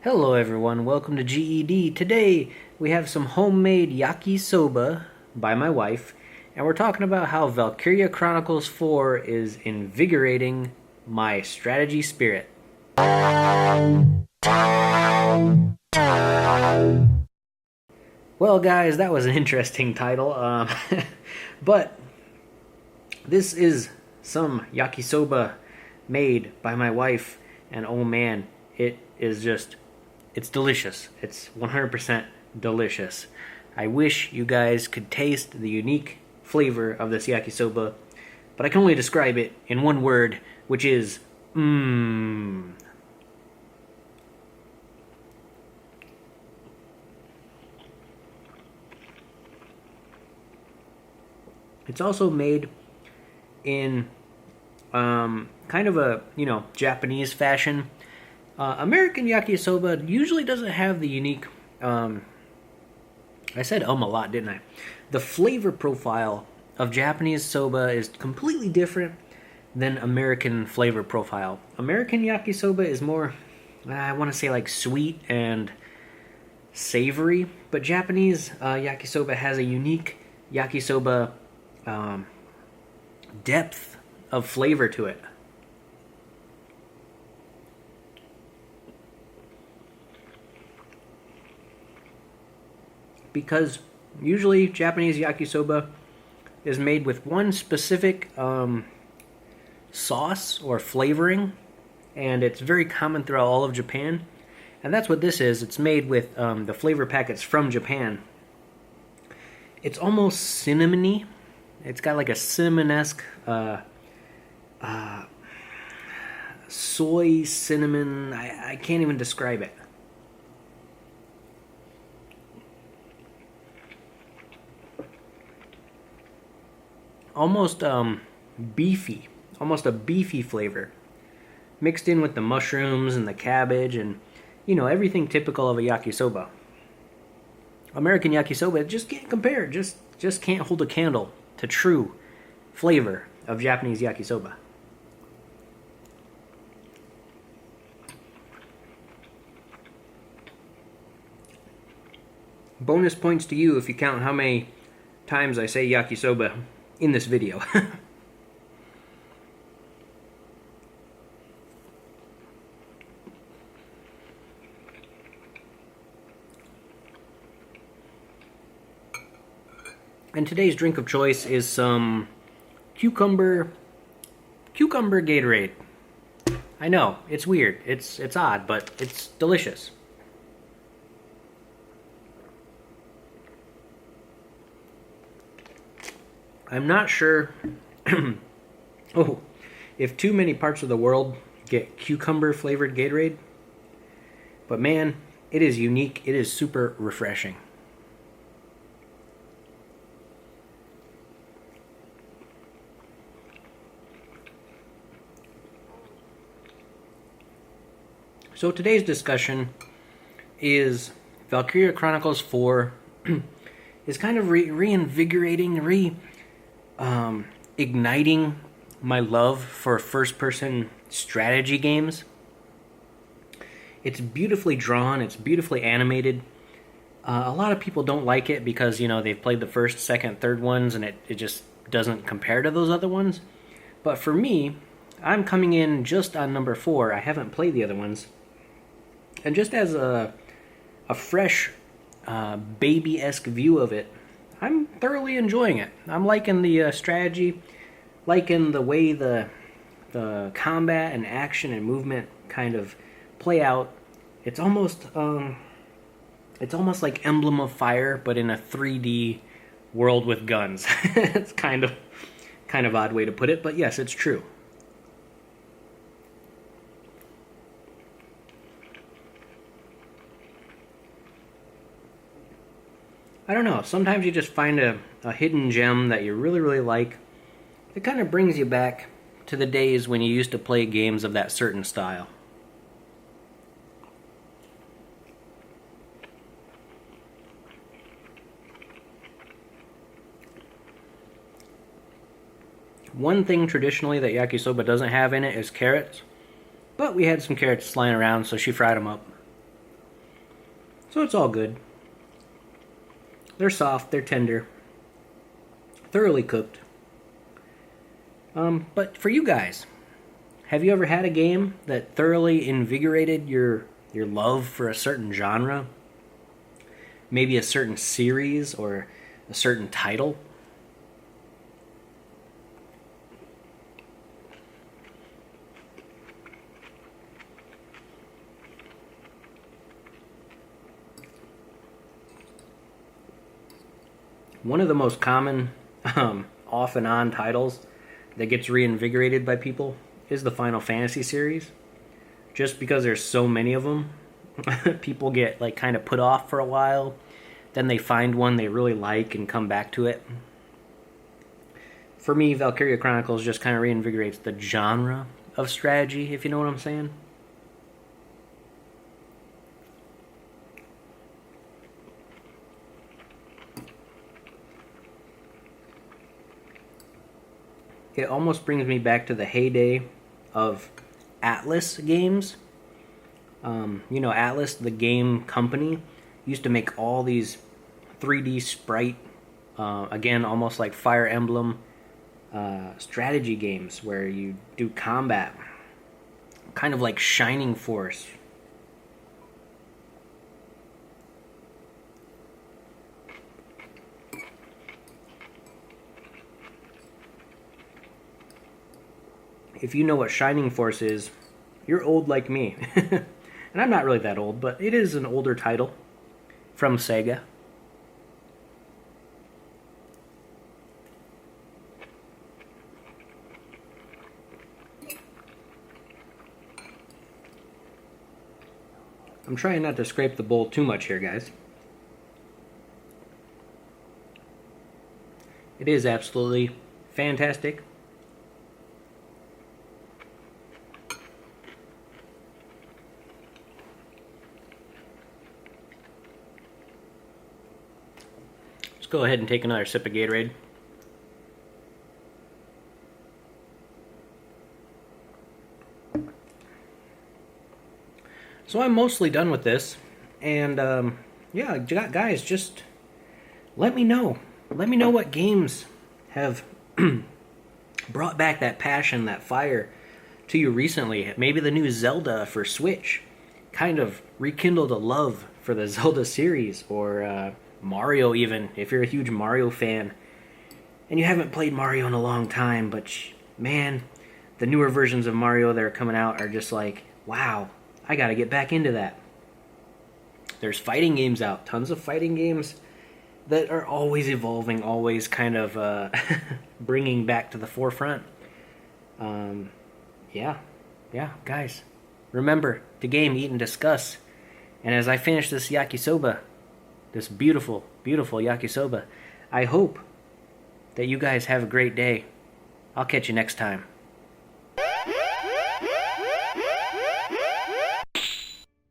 Hello everyone, welcome to GED. Today we have some homemade yakisoba by my wife, and we're talking about how Valkyria Chronicles 4 is invigorating my strategy spirit. Well guys, that was an interesting title, but this is some yakisoba made by my wife, and oh man, it is just it's delicious. It's 100% delicious. I wish you guys could taste the unique flavor of this yakisoba, but I can only describe it in one word, which is mmm. It's also made in kind of a Japanese fashion. American yakisoba usually doesn't have the unique. I said a lot, didn't I? The flavor profile of Japanese soba is completely different than American flavor profile. American yakisoba is more, I want to say, like sweet and savory, but Japanese yakisoba has a unique yakisoba depth of flavor to it. Because usually Japanese yakisoba is made with one specific sauce or flavoring, and it's very common throughout all of Japan. And that's what this is. It's made with the flavor packets from Japan. It's almost cinnamony. It's got like a cinnamon-esque soy cinnamon. I can't even describe it. Almost beefy, almost a beefy flavor, mixed in with the mushrooms and the cabbage and everything typical of a yakisoba. American yakisoba just can't compare, just can't hold a candle to true flavor of Japanese yakisoba. Bonus points to you if you count how many times I say yakisoba in this video. And today's drink of choice is some cucumber Gatorade. I know, it's weird, it's odd, but it's delicious. I'm not sure if too many parts of the world get cucumber flavored Gatorade, but man, it is unique. It is super refreshing. So today's discussion is Valkyria Chronicles 4 is kind of reinvigorating, igniting my love for first-person strategy games. It's beautifully drawn. It's beautifully animated. A lot of people don't like it because, they've played the first, second, third ones, and it just doesn't compare to those other ones. But for me, I'm coming in just on number 4. I haven't played the other ones. And just as a fresh, baby-esque view of it, I'm thoroughly enjoying it. I'm liking the strategy, liking the way the combat and action and movement kind of play out. It's almost like Emblem of Fire, but in a 3D world with guns. It's kind of odd way to put it, but yes, it's true. I don't know, sometimes you just find a hidden gem that you really, really like. It kind of brings you back to the days when you used to play games of that certain style. One thing traditionally that yakisoba doesn't have in it is carrots, but we had some carrots lying around, so she fried them up. So it's all good. They're soft, they're tender, thoroughly cooked. But for you guys, have you ever had a game that thoroughly invigorated your love for a certain genre? Maybe a certain series or a certain title? One of the most common off and on titles that gets reinvigorated by people is the Final Fantasy series. Just because there's so many of them, people get like kind of put off for a while. Then they find one they really like and come back to it. For me, Valkyria Chronicles just kind of reinvigorates the genre of strategy, if you know what I'm saying. It almost brings me back to the heyday of Atlas games. Atlas, the game company, used to make all these 3D sprite, again, almost like Fire Emblem strategy games where you do combat. Kind of like Shining Force. If you know what Shining Force is, you're old like me. And I'm not really that old, but it is an older title from Sega. I'm trying not to scrape the bowl too much here, guys. It is absolutely fantastic. Go ahead and take another sip of Gatorade. So I'm mostly done with this, and yeah, guys, just let me know. Let me know what games have brought back that passion, that fire to you recently. Maybe the new Zelda for Switch kind of rekindled a love for the Zelda series, or Mario even, if you're a huge Mario fan and you haven't played Mario in a long time, but man, the newer versions of Mario that are coming out are just like, wow, I gotta get back into that. There's fighting games out, tons of fighting games that are always evolving, always kind of bringing back to the forefront. Yeah, guys, remember to game, eat, and discuss. And as I finish this yakisoba, this beautiful, beautiful yakisoba, I hope that you guys have a great day. I'll catch you next time.